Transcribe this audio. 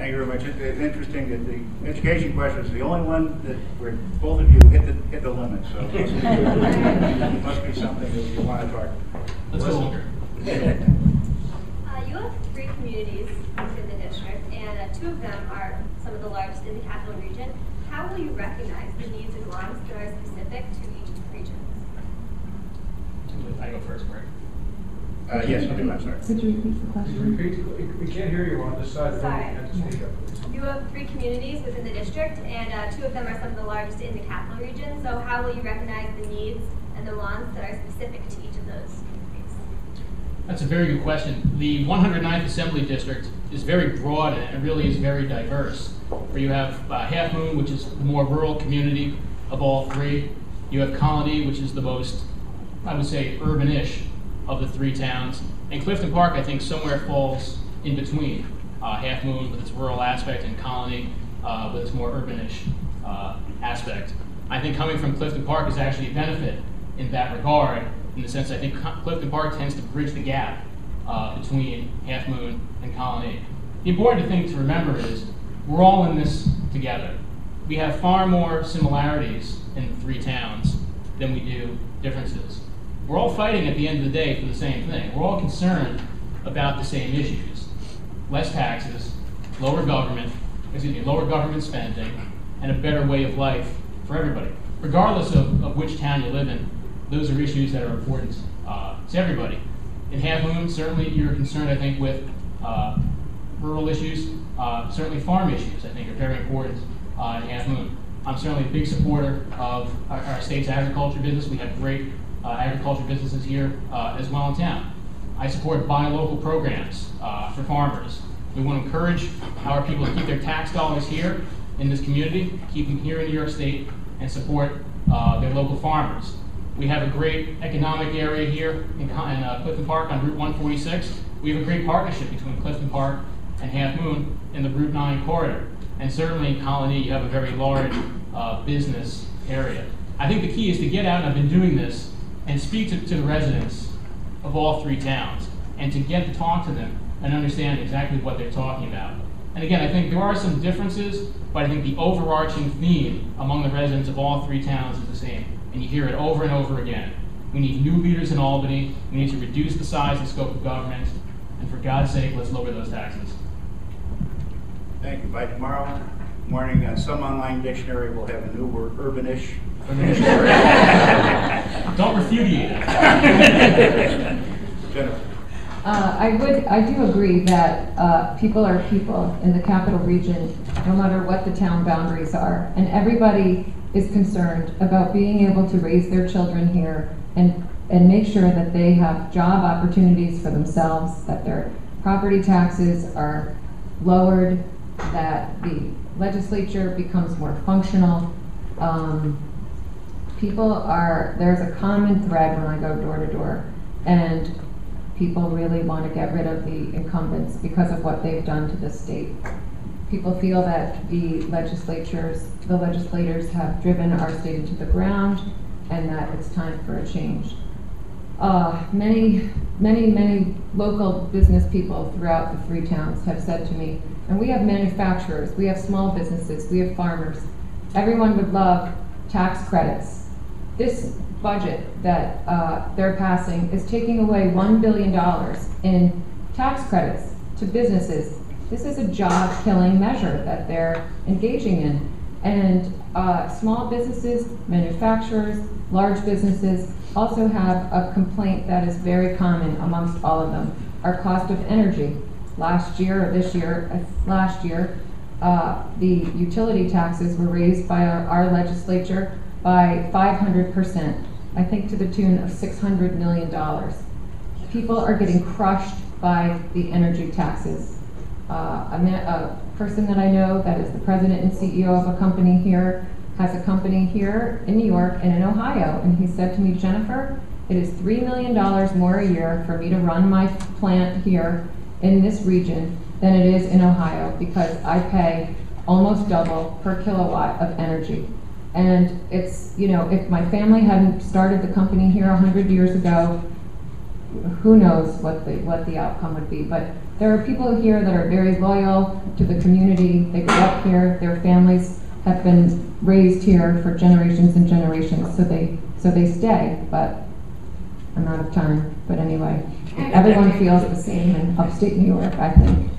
Thank you very much. It's interesting that the education question is the only one that where both of you hit the limit. So it must be something that you want to talk. Let's go longer. You have 3 communities within the district, and 2 of them are some of the largest in the capital region. How will you recognize the needs and wants that are specific to each region? I go first, Greg. Yes, you do. I'm sorry. Could you repeat the question? Repeat. We can't hear you on this side. Sorry. You have to speak up, please. You have 3 communities within the district, and 2 of them are some of the largest in the capital region. So how will you recognize the needs and the wants that are specific to each of those communities? That's a very good question. The 109th Assembly District is very broad and it really is very diverse. Where you have Half Moon, which is the more rural community of all 3. You have Colony, which is the most, I would say, urban-ish of the 3 towns. And Clifton Park, I think, somewhere falls in between. Half Moon with its rural aspect and Colony with its more urbanish aspect. I think coming from Clifton Park is actually a benefit in that regard, in the sense I think Clifton Park tends to bridge the gap between Half Moon and Colony. The important thing to remember is we're all in this together. We have far more similarities in the 3 towns than we do differences. We're all fighting at the end of the day for the same thing. We're all concerned about the same issues. Less taxes, lower government spending, and a better way of life for everybody. Regardless of which town you live in, those are issues that are important to everybody. In Half Moon, certainly you're concerned, I think, with rural issues. Certainly farm issues, I think, are very important in Half Moon. I'm certainly a big supporter of our state's agriculture business. We have great agriculture businesses here as well in town. I support buy local programs for farmers. We want to encourage our people to keep their tax dollars here in this community, keep them here in New York State, and support their local farmers. We have a great economic area here in Clifton Park on Route 146. We have a great partnership between Clifton Park and Half Moon in the Route 9 corridor. And certainly in Colony, you have a very large business area. I think the key is to get out, and I've been doing this, and speak to the residents of all 3 towns, and to get to talk to them and understand exactly what they're talking about. And again, I think there are some differences, but I think the overarching theme among the residents of all 3 towns is the same. And you hear it over and over again. We need new leaders in Albany. We need to reduce the size and scope of government. And for God's sake, let's lower those taxes. Thank you. By tomorrow morning, some online dictionary will have a new word, urbanish. Don't repudiate it. Jennifer. I do agree that people are people in the capital region, no matter what the town boundaries are. And everybody is concerned about being able to raise their children here and make sure that they have job opportunities for themselves, that their property taxes are lowered, that the legislature becomes more functional. There's a common thread when I go door to door, and people really want to get rid of the incumbents because of what they've done to the state. People feel that the legislators have driven our state into the ground, and that it's time for a change. Many local business people throughout the 3 towns have said to me, and we have manufacturers, we have small businesses, we have farmers. Everyone would love tax credits. This budget that they're passing is taking away $1 billion in tax credits to businesses. This is a job-killing measure that they're engaging in. And small businesses, manufacturers, large businesses also have a complaint that is very common amongst all of them, our cost of energy. Last year, the utility taxes were raised by our legislature by 500%, I think to the tune of $600 million. People are getting crushed by the energy taxes. A person that I know that is the president and CEO of a company here has a company here in New York and in Ohio, and he said to me, Jennifer, it is $3 million more a year for me to run my plant here in this region than it is in Ohio, because I pay almost double per kilowatt of energy. And it's, if my family hadn't started the company here 100 years ago, who knows what the outcome would be. But There are people here that are very loyal to the community. They grew up here. Their families have been raised here for generations and generations, so they stay. But I'm out of time. But anyway, everyone feels the same in upstate New York, I think.